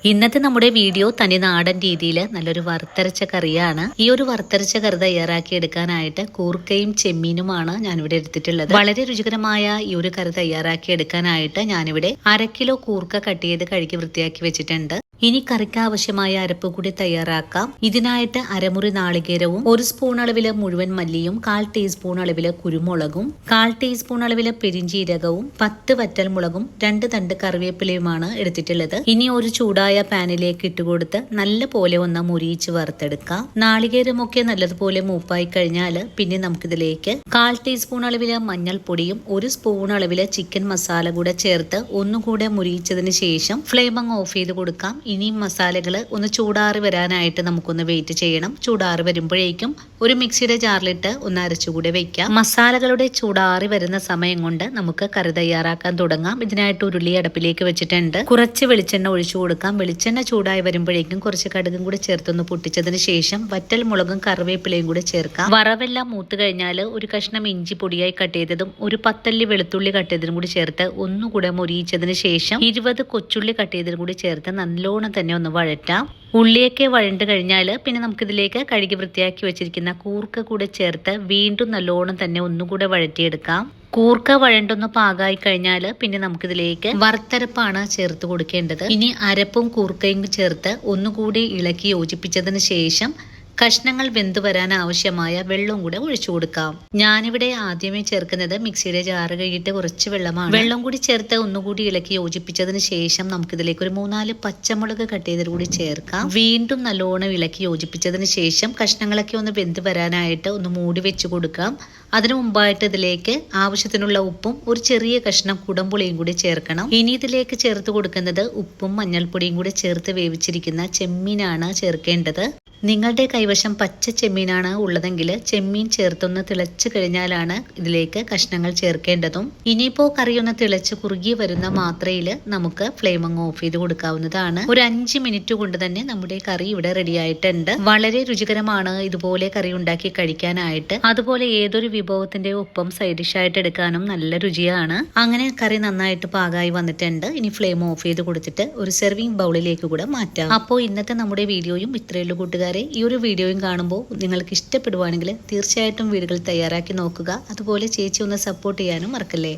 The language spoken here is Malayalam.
ഇന്നത്തെ നമ്മുടെ വീഡിയോ തനി നാടൻ രീതിയിൽ നല്ലൊരു വറുത്തരച്ച കറിയാണ്. ഈ ഒരു വറുത്തരച്ച കറി തയ്യാറാക്കി എടുക്കാനായിട്ട് കൂർക്കയും ചെമ്മീനുമാണ് ഞാനിവിടെ എടുത്തിട്ടുള്ളത്. വളരെ രുചികരമായ ഈ ഒരു കറി തയ്യാറാക്കി എടുക്കാനായിട്ട് ഞാനിവിടെ 1/2 കിലോ കൂർക്ക കട്ട് ചെയ്ത് കഴുകി വൃത്തിയാക്കി വെച്ചിട്ടുണ്ട്. ഇനി കറിക്ക് ആവശ്യമായ അരപ്പ് കൂടി തയ്യാറാക്കാം. ഇതിനായിട്ട് അരമുറി നാളികേരവും 1 സ്പൂൺ അളവില് മുഴുവൻ മല്ലിയും 1/4 ടീസ്പൂൺ അളവില് കുരുമുളകും 1/4 ടീസ്പൂൺ അളവില് പെരിഞ്ചീരകവും 10 വറ്റൽമുളകും 2 തണ്ട് കറിവേപ്പിലയുമാണ് എടുത്തിട്ടുള്ളത്. ഇനി ഒരു ചൂടായ പാനിലേക്ക് ഇട്ടുകൊടുത്ത് നല്ല പോലെ ഒന്ന് മുരിയിച്ച് വറുത്തെടുക്കാം. നാളികേരമൊക്കെ നല്ലതുപോലെ മൂപ്പായി കഴിഞ്ഞാൽ പിന്നെ നമുക്കിതിലേക്ക് 1/4 ടീസ്പൂൺ അളവില് മഞ്ഞൾപ്പൊടിയും 1 സ്പൂൺ അളവില് ചിക്കൻ മസാല കൂടെ ചേർത്ത് ഒന്നുകൂടെ മുരിയിച്ചതിന് ശേഷം ഫ്ലെയിം അങ്ങ് ഓഫ് ചെയ്ത് കൊടുക്കാം. ഇനി മസാലകൾ ഒന്ന് ചൂടാറി വരാനായിട്ട് നമുക്കൊന്ന് വെയിറ്റ് ചെയ്യണം. ചൂടാറി വരുമ്പോഴേക്കും ഒരു മിക്സിയുടെ ജാറിലിട്ട് ഒന്ന് അരച്ചുകൂടെ വെക്കാം. മസാലകളുടെ ചൂടാറി വരുന്ന സമയം കൊണ്ട് നമുക്ക് കറി തയ്യാറാക്കാൻ തുടങ്ങാം. ഇതിനായിട്ട് ഉരുളി അടുപ്പിലേക്ക് വെച്ചിട്ടുണ്ട്. കുറച്ച് വെളിച്ചെണ്ണ ഒഴിച്ചു കൊടുക്കാം. വെളിച്ചെണ്ണ ചൂടായി വരുമ്പോഴേക്കും കുറച്ച് കടുകും കൂടി ചേർത്തൊന്ന് പൊട്ടിച്ചതിന് ശേഷം വറ്റൽ മുളകും കറിവേപ്പിലയും കൂടി ചേർക്കാം. വറവെല്ലാം മൂത്ത് കഴിഞ്ഞാൽ ഒരു കഷ്ണം ഇഞ്ചി പൊടിയായി കട്ട് ചെയ്തതും 1 അല്ലി വെളുത്തുള്ളി കട്ട് ചെയ്തതും കൂടി ചേർത്ത് ഒന്നുകൂടെ മുരിയിച്ചതിന് ശേഷം 20 കൊച്ചുള്ളി കട്ട് ചെയ്തതും കൂടി ചേർത്ത് നല്ലോണം തന്നെ ഒന്ന് വഴറ്റാം. ഉള്ളിയൊക്കെ വഴണ്ട് കഴിഞ്ഞാൽ പിന്നെ നമുക്കിതിലേക്ക് കഴുകി വൃത്തിയാക്കി വെച്ചിരിക്കുന്ന കൂർക്ക കൂടെ ചേർത്ത് വീണ്ടും നല്ലോണം തന്നെ ഒന്നുകൂടെ വഴറ്റിയെടുക്കാം. കൂർക്ക വഴണ്ടൊന്ന് പാകമായി കഴിഞ്ഞാൽ പിന്നെ നമുക്കിതിലേക്ക് വറുത്തരപ്പാണ് ചേർത്ത് കൊടുക്കേണ്ടത്. ഇനി അരപ്പും കൂർക്കയും ചേർത്ത് ഒന്നുകൂടി ഇളക്കി യോജിപ്പിച്ചതിന് ശേഷം കഷ്ണങ്ങൾ വെന്ത് വരാൻ ആവശ്യമായ വെള്ളവും കൂടെ ഒഴിച്ചു കൊടുക്കാം. ഞാനിവിടെ ആദ്യമേ ചേർക്കുന്നത് മിക്സിയുടെ ജാറ് കഴുകിയിട്ട് കുറച്ച് വെള്ളമാണ്. വെള്ളം കൂടി ചേർത്ത് ഒന്നുകൂടി ഇളക്കി യോജിപ്പിച്ചതിന് ശേഷം നമുക്കിതിലേക്ക് ഒരു 3-4 പച്ചമുളക് കട്ട് ചെയ്ത് കൂടി ചേർക്കാം. വീണ്ടും നല്ലോണം ഇളക്കി യോജിപ്പിച്ചതിന് ശേഷം കഷ്ണങ്ങളൊക്കെ ഒന്ന് വെന്ത് വരാനായിട്ട് ഒന്ന് മൂടി വെച്ച് കൊടുക്കാം. അതിനു മുമ്പായിട്ട് ഇതിലേക്ക് ആവശ്യത്തിനുള്ള ഉപ്പും ഒരു ചെറിയ കഷ്ണം കുടംപുളിയും കൂടി ചേർക്കണം. ഇനി ഇതിലേക്ക് ചേർത്ത് കൊടുക്കുന്നത് ഉപ്പും മഞ്ഞൾപ്പൊടിയും കൂടി ചേർത്ത് വേവിച്ചിരിക്കുന്ന ചെമ്മീനാണ് ചേർക്കേണ്ടത്. നിങ്ങളുടെ കൈവശം പച്ച ചെമ്മീനാണ് ഉള്ളതെങ്കിൽ ചെമ്മീൻ ചേർത്തൊന്ന് തിളച്ച് കഴിഞ്ഞാലാണ് ഇതിലേക്ക് കഷ്ണങ്ങൾ ചേർക്കേണ്ടതും. ഇനിയിപ്പോൾ കറി ഒന്ന് തിളച്ച് കുറുകി വരുന്ന മാത്രയിൽ നമുക്ക് ഫ്ലെയിം അങ്ങ് ഓഫ് ചെയ്ത് കൊടുക്കാവുന്നതാണ്. ഒരു 5 മിനിറ്റ് കൊണ്ട് തന്നെ നമ്മുടെ കറി ഇവിടെ റെഡി ആയിട്ടുണ്ട്. വളരെ രുചികരമാണ് ഇതുപോലെ കറി ഉണ്ടാക്കി കഴിക്കാനായിട്ട്. അതുപോലെ ഏതൊരു വിഭവത്തിന്റെ ഒപ്പം സൈഡ് ഡിഷ് ആയിട്ട് എടുക്കാനും നല്ല രുചിയാണ്. അങ്ങനെ കറി നന്നായിട്ട് പാകമായി വന്നിട്ടുണ്ട്. ഇനി ഫ്ലെയിം ഓഫ് ചെയ്ത് കൊടുത്തിട്ട് ഒരു സെർവിങ് ബൗളിലേക്ക് കൂടെ മാറ്റാം. അപ്പോൾ ഇന്നത്തെ നമ്മുടെ വീഡിയോയും ഇത്രയുള്ളൂ കൂട്ടുകാരെ. ഈ ഒരു വീഡിയോയും കാണുമ്പോൾ നിങ്ങൾക്ക് ഇഷ്ടപ്പെടുവാണെങ്കിൽ തീർച്ചയായിട്ടും വീടുകൾ തയ്യാറാക്കി നോക്കുക. അതുപോലെ ചേച്ചി ഒന്ന് സപ്പോർട്ട് ചെയ്യാനും മറക്കല്ലേ.